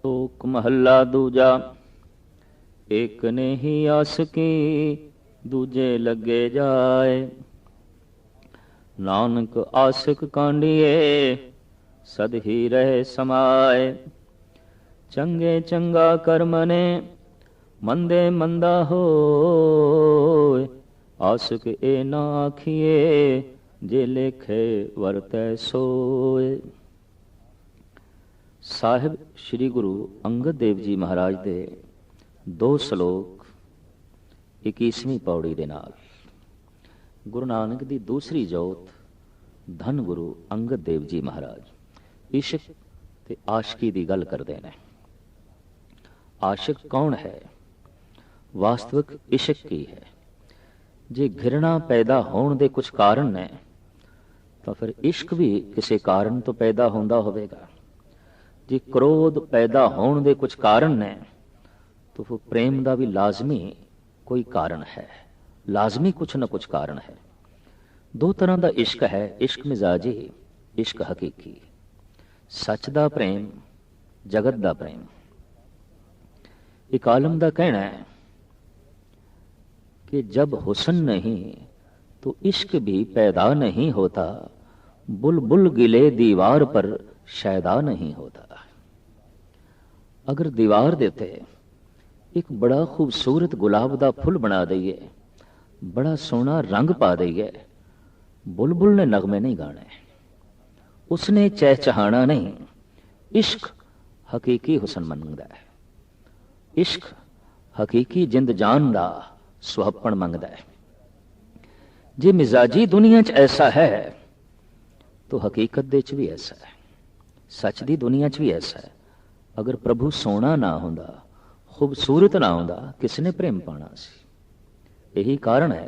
लोक महला दूजा। एक ने ही आस की दूजे लगे जाए। नानक आशिक कांडिए सद ही रहे समाए। चंगे चंगा कर्मने मंदे मंदा होए। आशिक ए ना आखिए जे लेखे वरतै सोए। ਸਾਹਿਬ ਸ੍ਰੀ ਗੁਰੂ ਅੰਗਦ ਦੇਵ ਜੀ ਮਹਾਰਾਜ ਦੇ 2 ਸ਼ਲੋਕ 21ਵੀਂ ਪੌੜੀ ਦੇ ਨਾਲ ਗੁਰੂ ਨਾਨਕ ਦੀ ਦੂਸਰੀ ਜੋਤ ਧੰਨ ਗੁਰੂ ਅੰਗਦ ਦੇਵ ਜੀ ਮਹਾਰਾਜ ਇਸ਼ਕ ਤੇ ਆਸ਼ਕੀ ਦੀ ਗੱਲ ਕਰਦੇ ਨੇ। ਆਸ਼ਿਕ ਕੌਣ ਹੈ? ਵਾਸਤਵਿਕ ਇਸ਼ਕ ਕੀ ਹੈ? ਜੇ ਘਿਰਣਾ ਪੈਦਾ ਹੋਣ ਦੇ ਕੁਝ ਕਾਰਨ ਨੇ ਤਾਂ ਫਿਰ ਇਸ਼ਕ ਵੀ ਕਿਸੇ ਕਾਰਨ ਤੋਂ ਪੈਦਾ ਹੁੰਦਾ ਹੋਵੇਗਾ। ਜੇ क्रोध पैदा होने के कुछ कारण ने तो फिर प्रेम का भी लाजमी कोई कारण है, लाजमी कुछ न कुछ कारण है। 2 तरह का इश्क है, इश्क मिजाजी, इश्क हकीकी। सच का प्रेम, जगत का प्रेम। एक आलम का कहना है कि जब हुस्न नहीं तो इश्क भी पैदा नहीं होता। बुलबुल गिले दीवार पर शायदा नहीं होता। अगर दीवार देते एक बड़ा खूबसूरत गुलाब का फुल बना दईए, बड़ा सोहना रंग पा दईए, बुलबुल ने नगमे नहीं गाने, उसने चहचहाना नहीं। इश्क हकीकी हुसन मंगदा है, इश्क हकीकी जिंद जान का सुहप्पण मंगदा है। जे मिजाजी दुनिया च ऐसा है तो हकीकत दे च भी ऐसा है, सच दी दुनिया च भी ऐसा है। अगर प्रभु सोना ना होंदा, खूबसूरत ना होंदा, किसने प्रेम पाना सी। यही कारण है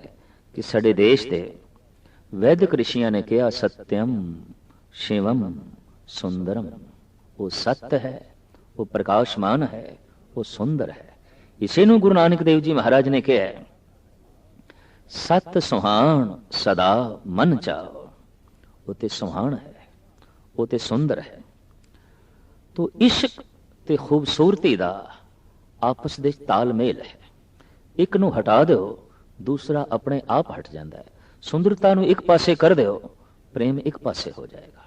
कि साडे देश दे वैदिक ऋषियां ने कहा सत्यम शिवम सुंदरम। वो सत्य है, वो प्रकाशमान है, वो सुंदर है। इसे नूं गुरु नानक देव जी महाराज ने कहा है सत सुहान सदा मन चाओ। वो ते सुहान है, वो ते सुंदर है। तो इश्क ते खूबसूरती दा आपस दे तालमेल है। एक नूं हटा दो दूसरा अपने आप हट जाता है। सुंदरता नूं एक पासे कर दो प्रेम एक पासे हो जाएगा।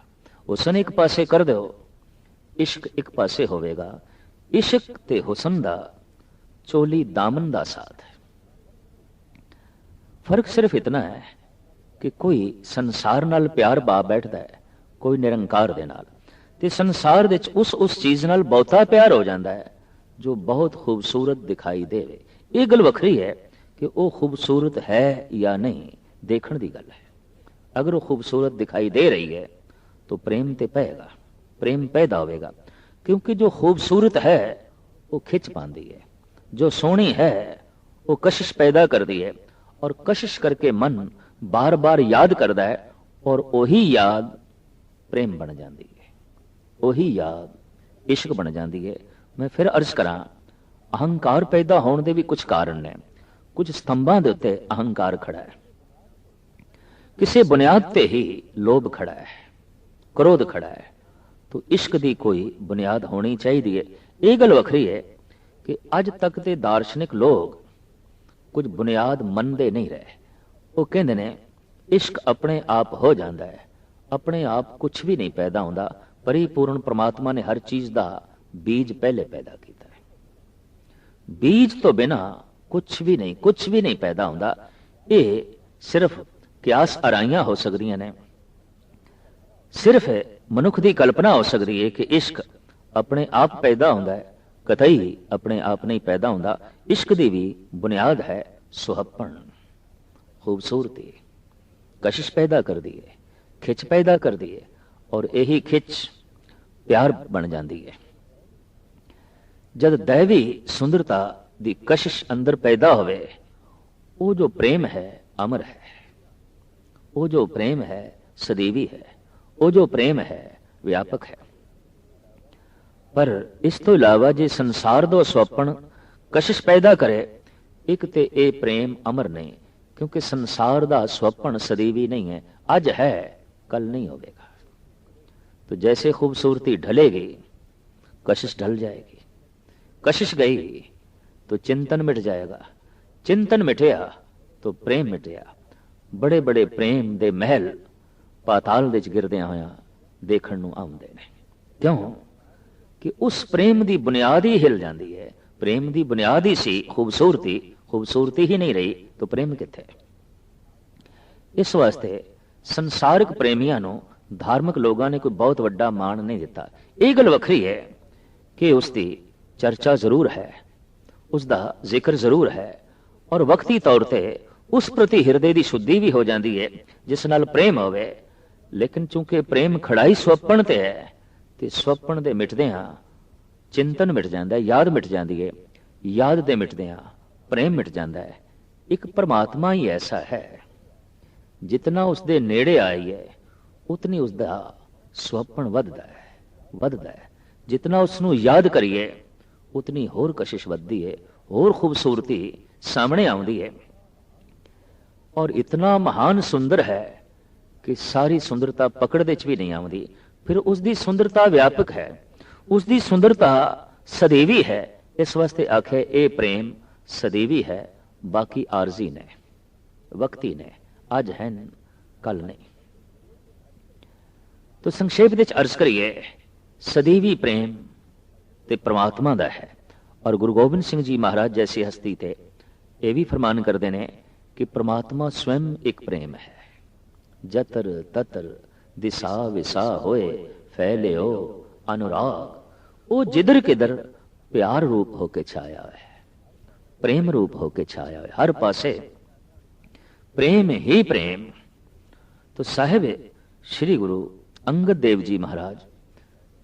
हुसन एक पासे कर दो इश्क एक पासे होवेगा। इश्क ते हुसन दा चोली दामन दा साथ है। फर्क सिर्फ इतना है कि कोई संसार नाल प्यार पा बैठता है, कोई निरंकार दे नाल। ते संसार दे उस चीज नाल बहुता प्यार हो जाता है जो बहुत खूबसूरत दिखाई देवे। ये गल वखरी है कि वो खूबसूरत है या नहीं, देखण दी गल है। अगर वो खूबसूरत दिखाई दे रही है तो प्रेम ते पेगा, प्रेम पैदा होगा। क्योंकि जो खूबसूरत है वो खिंच पाती है, जो सोहनी है वो कशिश पैदा करती है, और कशिश करके मन बार बार याद करता है, और वही याद प्रेम बन जाती है, वही याद इश्क बन जाती है। मैं फिर अर्ज करा, अहंकार पैदा होने के भी कुछ कारण ने। कुछ स्तंभां दे उत्ते अहंकार खड़ा है, किसी बुनियाद ते ही लोभ खड़ा है, क्रोध खड़ा है। तो इश्क की कोई बुनियाद होनी चाहिए। यह गल वखरी है कि अज तक के दार्शनिक लोग कुछ बुनियाद मनते नहीं रहे। वो कहते ने इश्क अपने आप हो जाता है, अपने आप कुछ भी नहीं पैदा होता। परिपूर्ण परमात्मा ने हर चीज का बीज पहले पैदा किया है। बीज तो बिना कुछ भी नहीं पैदा होता। ये सिर्फ क्यास आराइयां हो सकदियां ने, सिर्फ मनुख की कल्पना हो सकती है कि इश्क अपने आप पैदा होता है, कतई अपने आप नहीं पैदा होता। इश्क की भी बुनियाद है सुहप्पण, खूबसूरती, कशिश पैदा कर दी है, खिच पैदा कर दी है, और यही खिच प्यार बन जाती है। जब दैवी सुंदरता दी कशिश अंदर पैदा होवे, वो जो प्रेम है अमर है, वो जो प्रेम है सदीवी है, वो जो प्रेम है व्यापक है। पर इस तो इलावा जे संसार दो स्वप्न कशिश पैदा करे, एक ते ए प्रेम अमर नहीं। क्योंकि संसार दा स्वप्न सदीवी नहीं है, अज है कल नहीं होगा। तो जैसे खूबसूरती ढलेगी कशिश ढल जाएगी। कशिश गई तो चिंतन मिट जाएगा, चिंतन मिटिया तो प्रेम मिटिया। बड़े बड़े प्रेम दे महल पाताल दे च गिरदियां होया देखण नूं आउंदे ने। क्यों कि उस प्रेम दी बुनियाद ही हिल जाती है। प्रेम दी बुनियाद ही सी खूबसूरती, खूबसूरती ही नहीं रही तो प्रेम किथे। इस वास्ते संसारिक प्रेमियों नूं धार्मिक लोगों ने कोई बहुत वड्डा मान नहीं दिता। यह गल वखरी है कि उसकी चर्चा जरूर है, उसका जिक्र जरूर है, और वक्ती तौर पर उस प्रति हृदय की शुद्धि भी हो जाती है जिस नाल प्रेम होवे। लेकिन चूंकि प्रेम खड़ाई स्वप्न ते है तो स्वप्न दे मिटदियां चिंतन मिट जाता है, याद मिट जाती है, याद दे मिटदियां प्रेम मिट जाता है। एक परमात्मा ही ऐसा है जितना उसके नेड़े आई है उतनी उसका स्वप्न वधदा है। जितना उसनूं याद करिए उतनी होर कशिश वधदी है, होर खूबसूरती सामने आउंदी है। और इतना महान सुंदर है कि सारी सुंदरता पकड़ दे च भी नहीं आउंदी। फिर उसकी सुंदरता व्यापक है, उसकी सुंदरता सदैवी है। इस वास्ते आखे ये प्रेम सदैवी है, बाकी आरजी ने, वक्ती ने, अज है कल नहीं। तो संक्षेप में अर्ज करिए, सदैवी प्रेम ते परमात्मा दा है। और गुरु गोबिंद सिंह जी महाराज जैसी हस्ती थे ये भी फरमान करते हैं कि परमात्मा स्वयं एक प्रेम है। जतर ततर दिशा विसा होए फैले हो अनुराग, वो जिधर किधर प्यार रूप होके छाया है, प्रेम रूप होके छाया है, हर पासे प्रेम ही प्रेम। तो साहिब श्री गुरु अंगद देव जी महाराज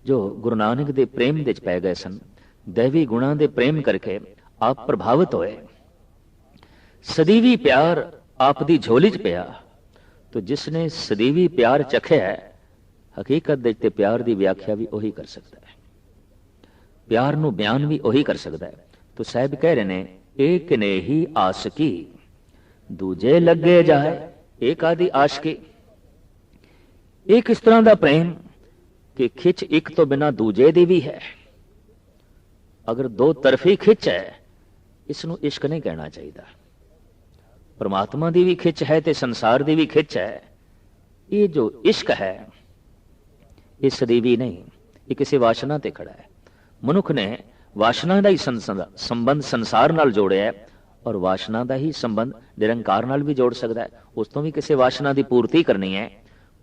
जो गुरु नानक दे प्रेम दे पै गए सन, दैवी गुणा दे प्रेम करके आप प्रभावित होए। सदैवी प्यार आप दी झोली च पिया। तो जिसने सदैवी प्यार चखिया है, हकीकत दे प्यार दी व्याख्या भी वही कर सकता है, प्यार नू बयान भी वही कर सकता है। तो साहब कह रहे ने, एक ने ही आसकी दूजे लगे जाए, एक आदि आशकी। एक इस तरह का प्रेम कि खिच एक तो बिना दूजे दी भी है। अगर दो तरफी खिच है, इसनू इश्क नहीं कहना चाहिए। परमात्मा की भी खिच है तो संसार की भी खिच है। ये जो इश्क है ये सदैवी नहीं, ये किसी वासना ते खड़ा है। मनुख ने वासना का ही संबंध संसार नाल जोड़िया है, और वासना का ही संबंध निरंकार नाल भी जोड़ सकता है। उस तो भी किसी वासना की पूर्ति करनी है।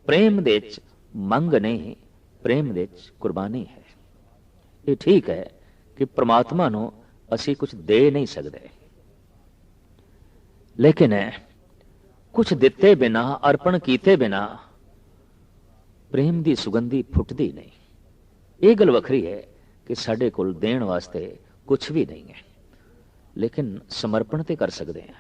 प्रेम दे च मंग नहीं, प्रेम दे च कुर्बानी है। ये ठीक है कि परमात्मा नूं असी कुछ दे नहीं सकते, लेकिन कुछ दिते बिना, अर्पण कीते बिना प्रेम की सुगंधी फुटती नहीं। ये गल वखरी है कि साडे कोल देण वास्ते कुछ भी नहीं है, लेकिन समर्पण ते कर सकते हैं।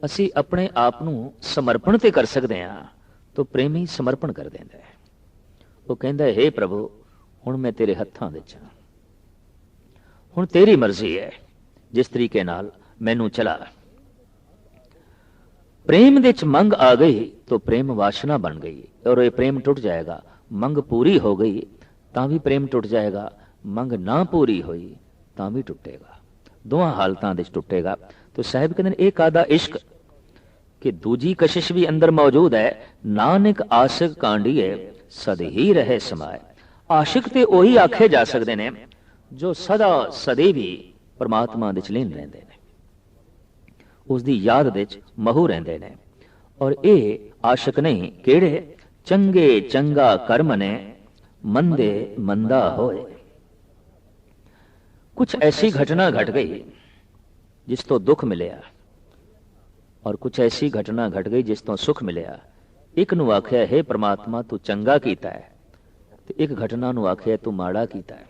असी अपने आप नूं समर्पण ते कर सकते हैं, तो प्रेमी समर्पण कर देंदा है। वो कहता है, हे प्रभु हुण मैं तेरे हत्थां विच हां, हुण तेरी मर्जी है, जिस तरीके नाल मैनू चला। प्रेम दे च मंग आ गई तो प्रेम वासना बन गई, और ये प्रेम टूट जाएगा। मंग पूरी हो गई तां भी प्रेम टूट जाएगा, मंग ना पूरी हुई तां भी टुटेगा, दोवां हालतां दे टुटेगा। तो साहिब कहते एक आदा इश्क कि दूजी कशिश भी अंदर मौजूद है। नानक आशिक कांडिए सद ही रहे समाए। आशिक ते वही आखे जा सकते हैं जो सदा सदैवी परमात्मा दे च लीन रहिंदे ने, उसकी याद दे च महू रहिंदे ने। और ये आशिक नहीं केड़े, चंगे चंगा कर्म ने मंदे मंदा होए। कुछ ऐसी घटना घट गई जिस तो दुख मिलया, और कुछ ऐसी घटना घट गई जिस तो सुख मिलया। एक नूं आख्या, हे परमात्मा तू चंगा कीता है, ते एक घटना नूं आख्या तू माड़ा कीता है।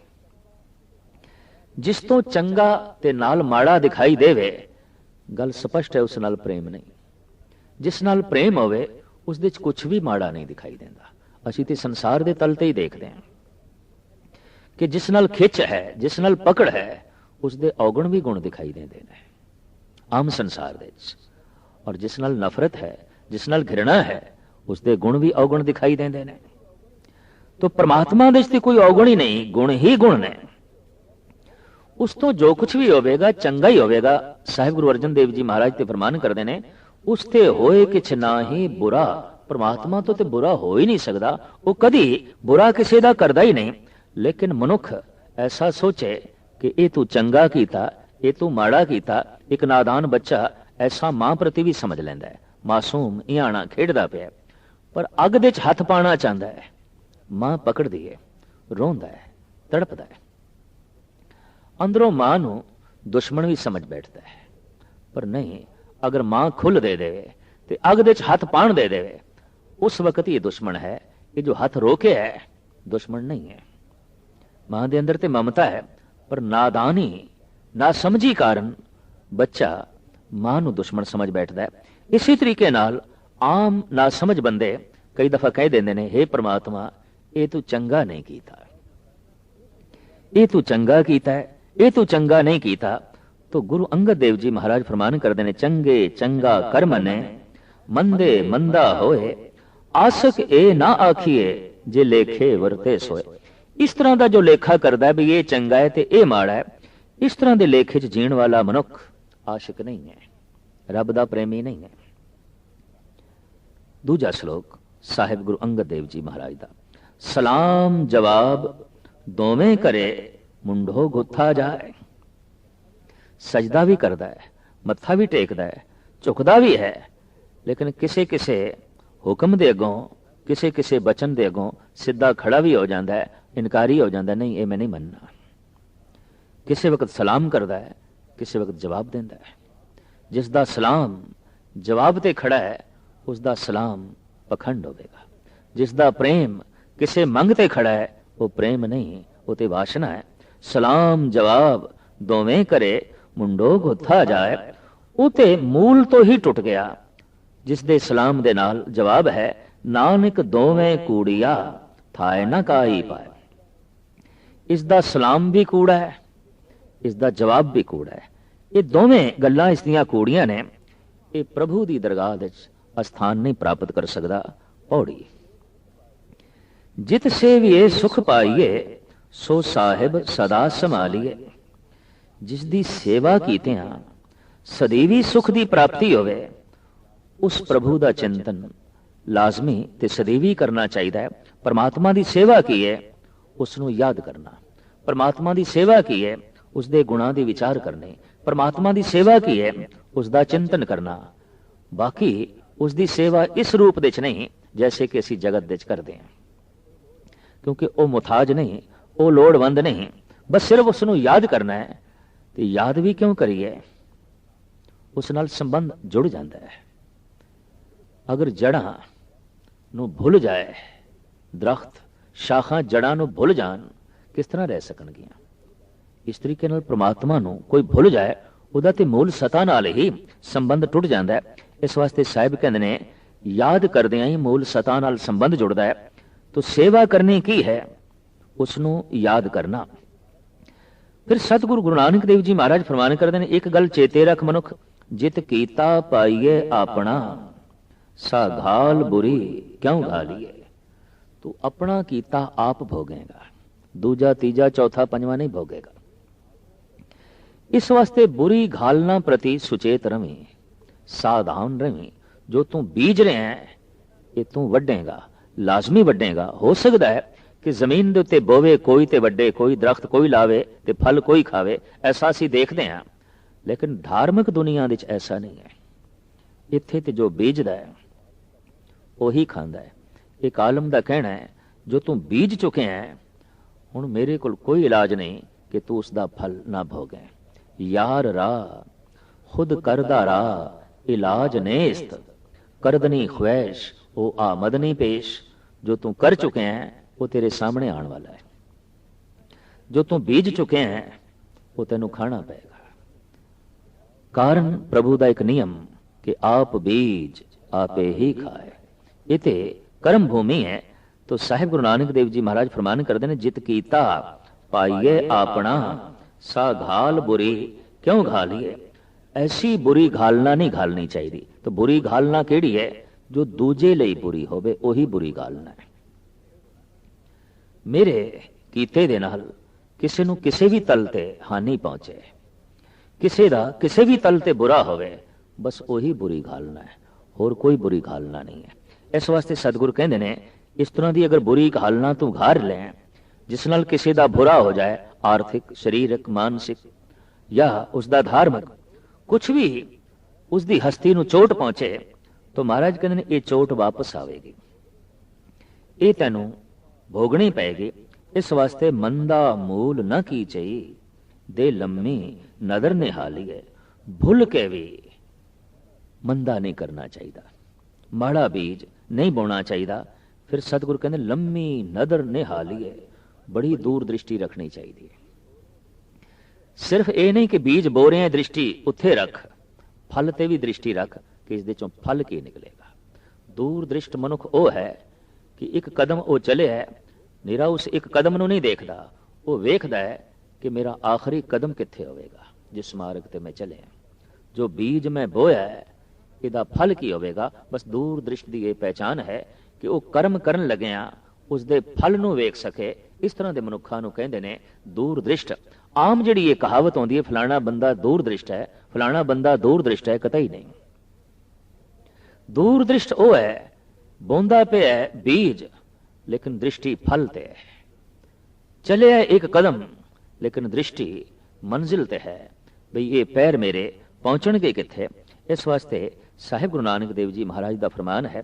जिस तो चंगा ते नाल माड़ा दिखाई देवे, गल स्पष्ट है उस नाल प्रेम नहीं। जिस नाल प्रेम होवे उस दे च कुछ भी माड़ा नहीं दिखाई देंदा। असीं ते संसार दे तल ते ही देखते हैं कि जिस नाल खिच है, जिस नाल पकड़ है, उस दे औगण भी गुण दिखाई देंदे ने आम संसार दे च। और जिस नाल नफरत है, जिस नाल घृणा है, उस दे गुण भी औगुण दिखाई देंदे ने। तो परमात्मा ਦੇ ਵਿੱਚ ਕੋਈ ਔਗੁਣ ਹੀ ਨਹੀਂ, ਗੁਣ ਹੀ ਗੁਣ ਨੇ। ਉਸ ਤੋਂ ਜੋ ਕੁਝ ਵੀ ਹੋਵੇਗਾ ਚੰਗਾ ਹੀ ਹੋਵੇਗਾ। ਸਾਹਿਬ ਗੁਰੂ ਅਰਜਨ ਦੇਵ ਜੀ ਮਹਾਰਾਜ ਤੇ ਫਰਮਾਨ ਕਰਦੇ ਨੇ, ਉਸ ਤੇ ਹੋਏ ਕਿਛ ਨਾਹੀ ਬੁਰਾ। परमात्मा तो बुरा हो ही नहीं सकता, वो कभी बुरा किसी का करता ही नहीं। लेकिन मनुख ऐसा सोचे कि ये तू चंगा कीता, ये तू माड़ा कीता। एक नादान बच्चा ऐसा मां प्रति भी समझ लेंदा है, मासूम इयाना खेडदा पिया, पर अग दे हथ पाना चाहता है, मां पकड़दी है, रोंदा है, तड़पदा है। अंदरों मां नू दुश्मन भी समझ बैठता है, पर नहीं, अगर मां खुल दे देवे ते अग दे हथ पाण दे देवे, उस वक्त ये दुश्मन है। ये जो हाथ रोके है दुश्मन नहीं है। मां दे अंदर ते ममता है, पर नादानी ना समझी कारण बच्चा मां नू दुश्मन समझ बैठता है। इसी तरीके नाल आम ना समझ बंदे कई दफा कह देंदे ने, हे परमात्मा ये तू चंगा नहीं कीता, ये तू चंगा कीता है, ये तू चंगा नहीं कीता। तो गुरु अंगद देव जी महाराज फरमान करते हैं, चंगे चंगा कर मने, मंदे मंदा होए, आसक ए ना आखिए जे लेखे वरते सोए। इस तरह का जो लेखा करता है भी ये चंगा है ते ये माड़ा है, इस तरह के लेखे च जीण वाला मनुख आशिक नहीं है, रब दा प्रेमी नहीं है। दूजा श्लोक साहिब गुरु अंगद देव जी महाराज दा, सलाम जवाब दोवें करे मुंडो गुथा जाए। सजदा भी करता है, मत्था भी टेकदा है, झुकदा भी है, लेकिन किसे किसे हुक्म दे अगों, किसे किसे बचन दे अगों सीधा खड़ा भी हो जाता है, इनकारी हो जाता है, नहीं ये मैं नहीं मनना। किसी वक्त सलाम करता है, किसी वक्त जवाब देता है। जिसका सलाम जवाब ते खड़ा है उसका सलाम पखंड होगा। जिसका प्रेम किसे मंग ते खड़ा है वो प्रेम नहीं, वो ते वासना है। सलाम जवाब दोवें करे मुंडो गुथा जाए, वो ते मूल तो ही टुट गया। जिस दे सलाम दे नाल जवाब है, नानक दोवें कूड़िया थाए ना काई पाए। इसदा सलाम भी कूड़ा है, इसदा जवाब भी कूड़ा है। ये दोवें गल्लां इसदियां कूड़ियां ने, ये प्रभु दी दरगाह दे स्थान नहीं प्राप्त कर सकदा। पौड़ी जित सेविए सुख पाइए, सो साहिब सदा संभालिए। जिस दी सेवा कीतियां सदैवी सुख दी प्राप्ति होवे, उस प्रभु का चिंतन लाजमी ते सदैवी करना चाहिए। परमात्मा की सेवा की है उसनू याद करना, परमात्मा की सेवा की है उसके गुणों के विचार करने, परमात्मा की सेवा की है उसका चिंतन करना। बाकी उसकी सेवा इस रूप दे नहीं जैसे कि असी जगत दे करते हैं, क्योंकि वह मुथाज नहीं, वो लोड़वंद नहीं, बस सिर्फ उसनू याद करना है। तो याद भी क्यों करिए, उस नाल संबंध जुड़ जाता है। अगर जड़ा नू भुल जाए, दरख्त शाखा जड़ा नू भुल जान, किस तरह रह सकणगियां। इस तरीके नाल परमात्मा नू कोई भुल जाए, उहदा ते मूल सता नाल ही संबंध टुट जाता है। इस वास्ते साहिब कहंदे ने, याद करदियां ही मूल सता नाल संबंध जुड़दा है। तो सेवा करनी की है, उसनू याद करना। फिर सतगुरु गुरु नानक देव जी महाराज फरमान करते हैं, एक गल चेते रख मनुख, जित कीता पाइए अपना, सा घाल बुरी क्यों घालिए। तू अपना कीता आप भोगेगा, दूजा तीजा चौथा पंजवा नहीं भोगेगा। इस वास्ते बुरी घालना प्रति सुचेत रवी, सावधान रवी। जो तू बीज रहे हैं ये तू वड्डेगा, लाजमी वड्डेगा। हो सकता है कि जमीन के उत्ते बोवे कोई ते वड्डे, कोई दरख्त कोई लावे ते फल कोई खावे, ऐसा असीं देखते हैं। लेकिन धार्मिक दुनिया विच ऐसा नहीं है। इत्थे ते जो बीजदा है ਉਹੀ ਖਾਂਦਾ है। एक आलम का कहना है, जो तू बीज चुके हैं हुण मेरे कोल कोई इलाज नहीं कि तू उसका फल ना भोगे। यार राह खुद करदा राह इलाज नेस्त, करदनी ख्वैश ओ आमदनी पेश। जो तू कर चुके हैं वो तेरे सामने आने वाला है, जो तू बीज चुके हैं वो तेनू खाना पेगा। कारण प्रभु का एक नियम कि आप बीज आपे ही खाए। इते कर्म भूमि है। तो साहिब गुरु नानक देव जी महाराज फरमान करते हैं, जित कीता पाइए अपना, सा घाल बुरी क्यों घालिए। ऐसी बुरी घालना नहीं घालनी चाहिए। तो बुरी घालना केड़ी है, जो दूजे लई बुरी होवे, ओही बुरी घालना है। मेरे कीते दे नाल किसी नूं किसी भी तल ते हानि पहुंचे, किसी दा किसी भी तल ते बुरा होवे, बस वही बुरी घालना है, होर कोई बुरी घालना नहीं है। इस वास्ते सतगुरु कहंदे ने इस तरह की अगर बुरी घालना तू घार ले जिस नाल किसी दा बुरा हो जाए, आर्थिक, शरीरक, मानसिक या उसका धार्मिक, कुछ भी उसकी हस्ती नूं चोट पहुंचे, तो महाराज कहते हैं ये चोट वापस आवेगी, ये तैनू भोगनी पैगी। इस वास्ते मंदा मूल न की चई, दे लम्मी नदर निहालीए। भुल के भी मंदा नहीं करना चाहिए, माड़ा बीज नहीं बोना चाहिए। फिर सतगुरु कहते लम्मी नदर निहालीए, बड़ी दूर दृष्टि रखनी चाहिए। सिर्फ ये नहीं कि बीज बो रहे हैं दृष्टि उत्थे रख, फल ते भी दृष्टि रख कि इस दे चों फल की निकलेगा। दूर दृष्ट मनुख वो है कि एक कदम वो चले है, निरा उस एक कदम नूं नहीं देखता, वो वेखदा है कि मेरा आखिरी कदम कित्थे होवेगा जिस मार्ग ते मैं चले। जो बीज मैं बोया है इहदा फल की होवेगा, बस दूर दृष्टि की यह पहचान है कि वो कर्म करन लग्या उसदे फल नूं वेख सके। इस तरह के मनुखा नूं कहंदे ने दूर दृष्ट। आम जिहड़ी ये कहावत आउंदी है फलाना बंदा दूर दृष्ट है, फलाना बंदा दूर दृष्ट है, कतई नहीं। दूर दृष्ट वो है बोंदा पे है बीज लेकिन दृष्टि फल ते है, चले है एक कदम लेकिन दृष्टि मंजिल ते है, भाई ये पैर मेरे पहुंचणगे किथे। इस वास्ते साहिब गुरु नानक देव जी महाराज का फरमान है,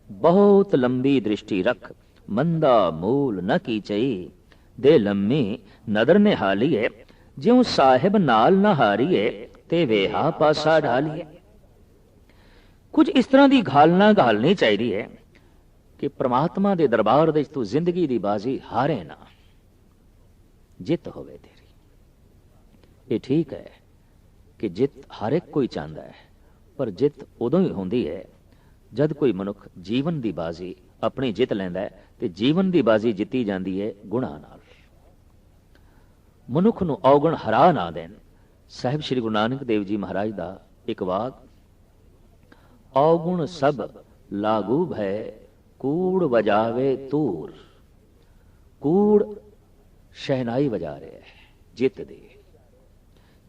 बहुत लंबी दृष्टि रख, मंदा मूल न की चई, दे लम्मी नदर ने हालीए, ज्यों साहिब नाल न हारीए, ते वेहा पासा ढालीए। कुछ इस तरह की घालना घालनी चाहिए कि परमात्मा के दरबार दे तू जिंदगी की बाजी हारे ना, जित होवे तेरी। ये ठीक है कि जित हर एक कोई चाहता है, पर जित उदों ही होंदी है जद कोई मनुख जीवन की बाजी अपनी जित लैंदा है, ते जीवन की बाजी जिती जाती है गुणा नाल। मनुख नूं अवगुण हरा ना देन। साहिब श्री गुरु नानक देव जी महाराज का एक वाक, अवगुण सब लागू भय, कूड़ बजावे तूर। कूड़ शहनाई बजा रहे है जित दे,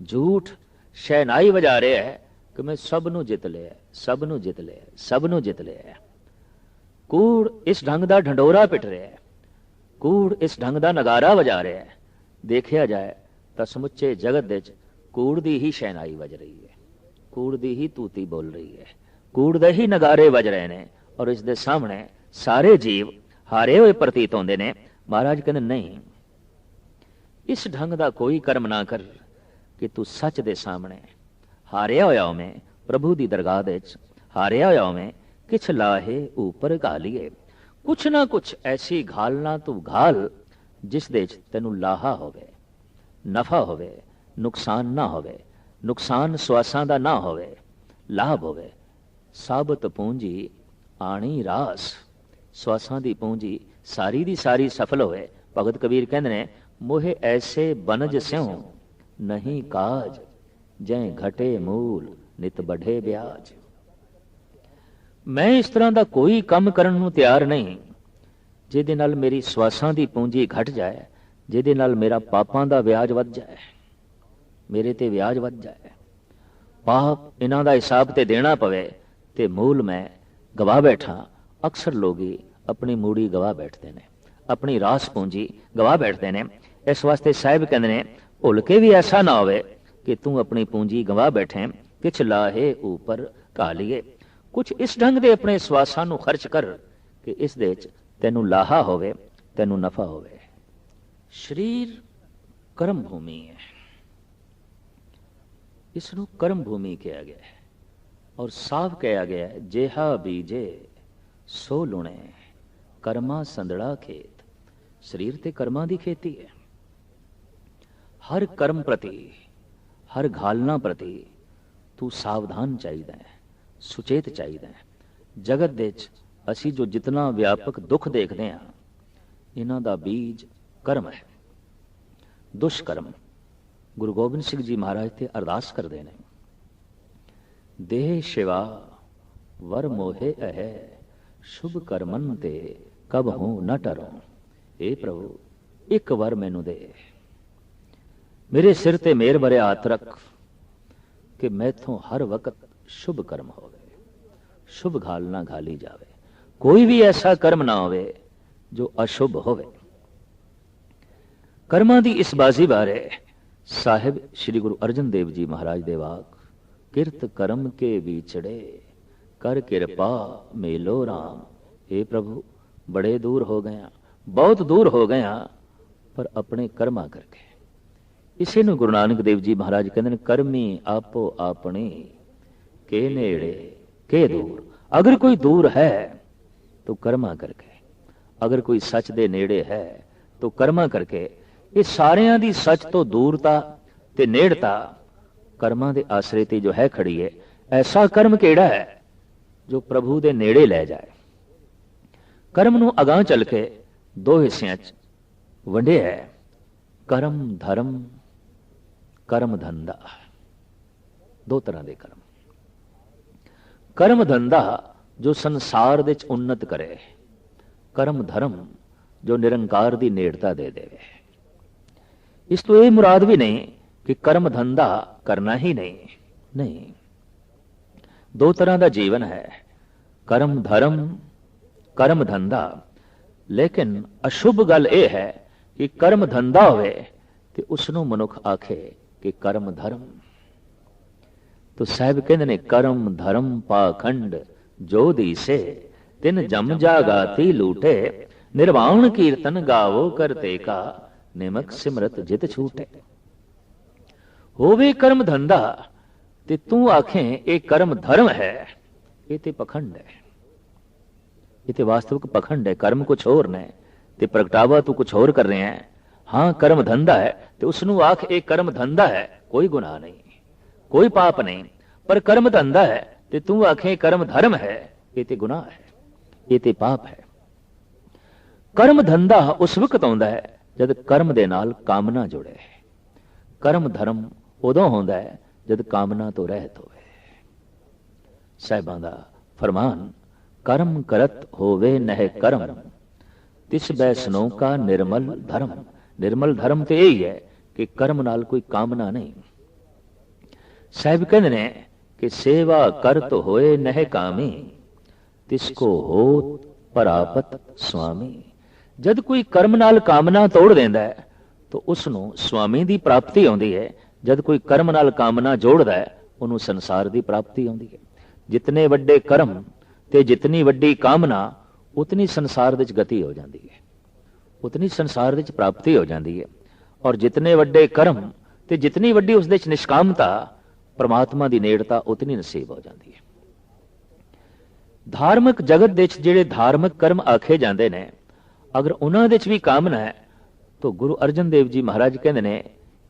झूठ शहनाई बजा रहे है कि मैं सब नूं जित लिया, सब नूं जित लिया, सब नूं जित लिया। कूड़ इस ढंग का ढंडोरा पिट रहा है, कूड़ इस ढंग का नगारा बजा रहा है। देखा जाए तो समुचे जगत विच कूड़ दी ही शहनाई बज रही है, कूड़ दी ही तूती बोल रही है, कूड़ दे ही नगारे बज रहे हैं, और इस दे सामने सारे जीव हारे हुए प्रतीत होंदे ने। महाराज कहते नहीं, इस ढंग का कोई कर्म ना कर कि तू सच दे सामने हारिया होया होवें, प्रभु की दरगाह दे हारिया होया होवें, किछ लाहे ऊपर घालीए। कुछ ना कुछ ऐसी घालना तू घाल जिस दे तेनू लाहा होवे, नफा होवे, नुकसान ना होवे, नुकसान स्वासां दा ना होवे, लाभ होवे। साबत पूंजी आनी रास, स्वासां दी पूंजी सारी दी सारी सफल होवे। भगत कबीर कहंदे ने, मोहे ऐसे बनज स्यों नहीं काज, जै घटे मूल नित बढ़े ब्याज। मैं इस तरह का कोई काम करन नूं तैयार नहीं जिहदे नाल मेरी स्वासां दी पूंजी घट जाए, जिहदे नाल मेरा पापां दा ब्याज वध जाए, मेरे ते ब्याज वध जाए, पाप इन्हां दा हिसाब ते देना पवे ते मूल मैं गवा बैठा। अक्सर लोग ही अपनी मूड़ी गवा बैठते हैं, अपनी रास पूंजी गवा बैठते हैं। इस वास्ते साहिब कहते हैं भुल के भी ऐसा ना होवे कि तू अपनी पूंजी गवा बैठे, किछ लाहे ऊपर घालीए। कुछ इस ढंग दे अपने स्वासां नूं खर्च कर कि इस दे च तैनू लाहा होवे, तैनू नफा होवे। शरीर कर्म भूमि है, इसनू कर्म भूमि कहा गया है, और साफ कहा गया है, जेहा बीजे सो लुणे, कर्मा संदड़ा खेत। शरीर ते कर्मां दी खेती है। हर कर्म प्रति, हर घालना प्रति तू सावधान चाहिए है, सुचेत चाहिए है। जगत दे असी जो जितना व्यापक दुख देखते हैं, इन्हां दा बीज कर्म है, दुष्कर्म। गुरु गोबिंद सिंह जी महाराज ते अरदास करते हैं, देह शिवा वर मोहे अह, शुभ कर्मन ते कब हूं न टरो। हे प्रभु एक वार मैनू दे, मेरे सिर ते मेहर भरे हथ रख कि मैथों हर वक्त शुभ कर्म होवे, शुभ घाल ना घाली जावे, कोई भी ऐसा कर्म ना होवे जो अशुभ होवे। कर्मां दी इस बाजी बारे साहिब श्री गुरु अर्जन देव जी महाराज दे वाक, किरत कर्म के विछड़े कर किरपा मेलो राम। हे प्रभु बड़े दूर हो गया, बहुत दूर हो गया, पर अपने कर्मा करके। इसे ਨੂੰ गुरु नानक देव जी महाराज कहते हैं, कर्मी आपो अपने के नेड़े के दूर। अगर कोई दूर है तो कर्मा करके, अगर कोई सच दे नेड़े है तो कर्मा करके। ये सारियां दी सच तो दूरता ते नेड़ता कर्मां दे आसरे ते जो है खड़ी है। ऐसा कर्म केड़ा है जो प्रभु दे नेड़े लै जाए। कर्म नूं अगां चल के दो हिस्सियां च वंडिया है, कर्म धर्म, कर्म धंधा। दो तरह के कर्म। कर्म धंधा जो संसार दे च उन्नत करे, कर्म धर्म जो निरंकार दी नेड़ता दे देवे। इस तो ये मुराद भी नहीं कि कर्म धंधा करना ही नहीं। दो तरह का जीवन है, कर्म धर्म, कर्म धंधा। लेकिन अशुभ गल यह है कि कर्म धंधा होवे ते उसनों मनुख आखे कि कर्म धर्म। तो साहब कहते ने, कर्म धर्म पाखंड जो दीसे तिन जम जागाती लूटे, निर्वाण कीर्तन गावो करते का निमक सिमरत जित छूटे। होवे कर्म धंधा ते तू आखें ये कर्म धर्म है, ये ते पखंड है, ये ते वास्तविक पखंड है। कर्म कुछ होर ने ते प्रगटावा तू कुछ होर कर रहे हैं। हाँ कर्म धंधा है तो उसनू आख एक कर्म धंधा है, कोई गुनाह नहीं, कोई पाप नहीं। पर कर्म धंधा है ते तू आखे कर्म धर्म है, ये ते गुनाह है, ये ते पाप है। कर्म धंधा उस वक्त आउंदा है जद कर्म दे नाल कामना जुड़े। कर्म धर्म उदों होंदा है जद कामना तो रहत होवे। साहिबां दा फरमान, कर्म करत होवे नह कर्म, तिस बैसनों का निर्मल धर्म। निर्मल धर्म तो यही है कि कर्म नाल कोई कामना नहीं। साहिब कहते ने कि सेवा कर तो होए नह कामी, तिसको हो परापत स्वामी। जद कोई कर्म नाल कामना तोड़ देंदा है तो उसनों स्वामी दी प्राप्ति आउंदी है। जद कोई कर्म नाल कामना जोड़दा है उन्होंने संसार दी प्राप्ति आउंदी है। जितने वड्डे कर्म ते जितनी वड्डी कामना उतनी संसार दे च गति हो जाती है, उतनी संसार दे च प्राप्ति हो जाती है। और जितने वड्डे कर्म ते जितनी वड्डी उस दे च निष्कामता, परमात्मा दी नेड़ता उतनी नसीब हो जाती है। धार्मिक जगत दे च जिहड़े धार्मिक कर्म आखे जाते हैं, अगर उन्हां दे च भी कामना है तो गुरु अर्जन देव जी महाराज कहते हैं,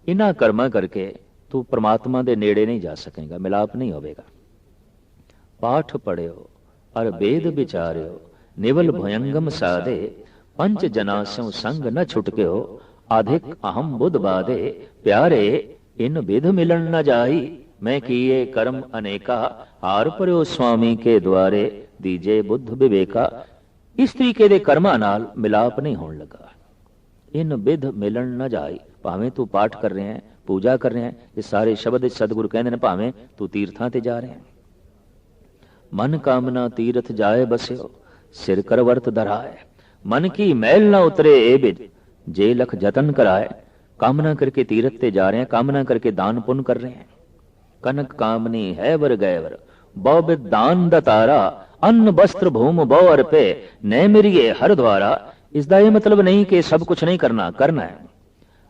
इन्हां कर्मां करके तू परमात्मा दे नेड़े नहीं जा सकेगा, मिलाप नहीं होवेगा। पाठ पढ़ियो और वेद विचारियो, निवल भयंगम साधे, पंच जना स्यों संग न छुटक्यो, अधिक अहम बुध बाधे, प्यारे इन विध मिलन न जाई, मैं किए कर्म अनेका, हार पर्यो स्वामी के द्वारे, दीजे बुद्ध विवेका। इस तरीके दे कर्मां नाल मिलाप नहीं होने लगा। इन विध मिलन न जाई, भावें तू पाठ कर रहे हैं, पूजा कर रहे हैं, ये सारे शब्द सतगुरु कहते हैं, भावें तू तीर्थां ते जा रहे हैं। मन कामना तीर्थ जाए बस्यो, सिर कर वर्त धराए, मन की मैल ना उतरे ए बिज, जे लख जतन कराए। कामना करके तीर्थ ते जा रहे हैं, कामना करके दान पुण्य कर रहे हैं। कनक कामनी है वर गैवर, बहु बिद दान दतारा, अन्न वस्त्र भूम बहु अर्पे, न मेरिए हर द्वारा। इसका यह मतलब नहीं कि सब कुछ नहीं करना, करना है।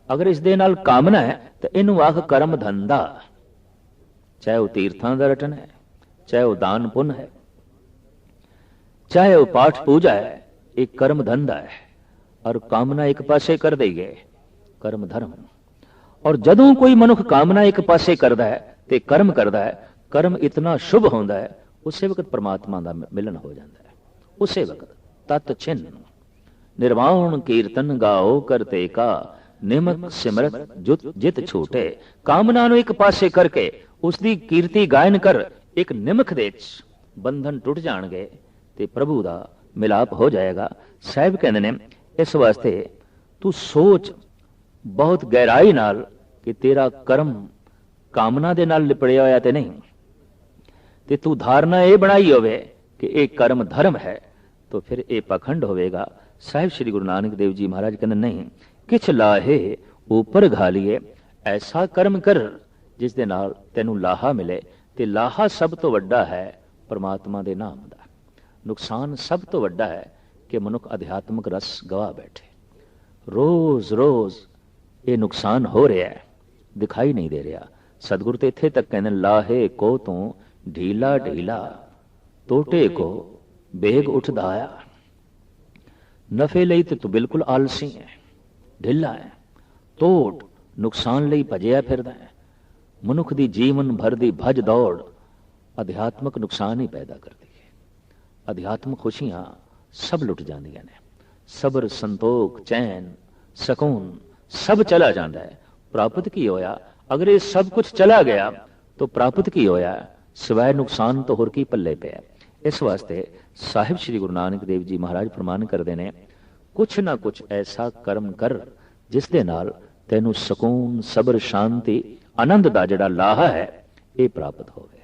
अगर इस दे नाल कामना है तो इनू आख कर्म धंधा। चाहे वह तीर्थां दा रटन है, चाहे वह दान पुण्य है, चाहे वह पाठ पूजा है, एक कर्म धंधा है। और कामना एक पासे कर देइए, कर्म धर्म। और जदों कोई मनुख कामना एक पासे करता है ते कर्म करता है, कर्म इतना शुभ होता है, उसे वक्त परमात्मा का मिलन हो जाता है। उसे वक्त तत् छिन्न निर्वाण कीर्तन गाओ करते का, निमक सिमरत जित छूटे। कामना एक पासे करके उसकी कीर्ति गायन कर एक निमख दे बंधन टुट जाएंगे ते प्रभु का मिलाप हो जाएगा। साहिब कहते हैं, इस वास्ते तू सोच बहुत गहराई नाल कि तेरा कर्म कामना दे नाल लिपड़िया होया ते नहीं, ते तू धारणा ये बनाई होवे कि एक कर्म धर्म है, तो फिर ये पखंड होवेगा। साहिब श्री गुरु नानक देव जी महाराज कहते नहीं, किछ लाहे ऊपर घालिए, ऐसा कर्म कर जिस दे नाल तैनू लाहा मिले। ते लाहा सब तो वड्डा है परमात्मा दे नाम दा, नुकसान सब तो वड्डा है कि मनुख अध्यात्मक रस गवा बैठे। रोज रोज ये नुकसान हो रहा है, दिखाई नहीं दे रहा। सतगुरु तो इत्थे तक कहने, लाहे को तू ढीला ढीला, टोटे को बेग उठदा आया। नफे लई ते तू बिल्कुल आलसी है, ढिला है, टोट नुकसान लई भजिया फिरदा है। मनुख दी जीवन भर दी भज दौड़ अध्यात्मक नुकसान ही पैदा करती है। अध्यात्मक खुशियां सब लुट जांदियां ने, सबर संतोख चैन सकून सब चला जाता है। प्राप्त की होया? अगर ये सब कुछ चला गया तो प्राप्त की होया? सिवाय नुकसान तो होर की पल्ले पे। इस वास्ते साहिब श्री गुरु नानक देव जी महाराज फरमान करते हैं, कुछ ना कुछ ऐसा कर्म कर जिस दे नाल तैनू सकून सबर शांति आनंद दा जिहड़ा लाहा है ये प्राप्त होवे।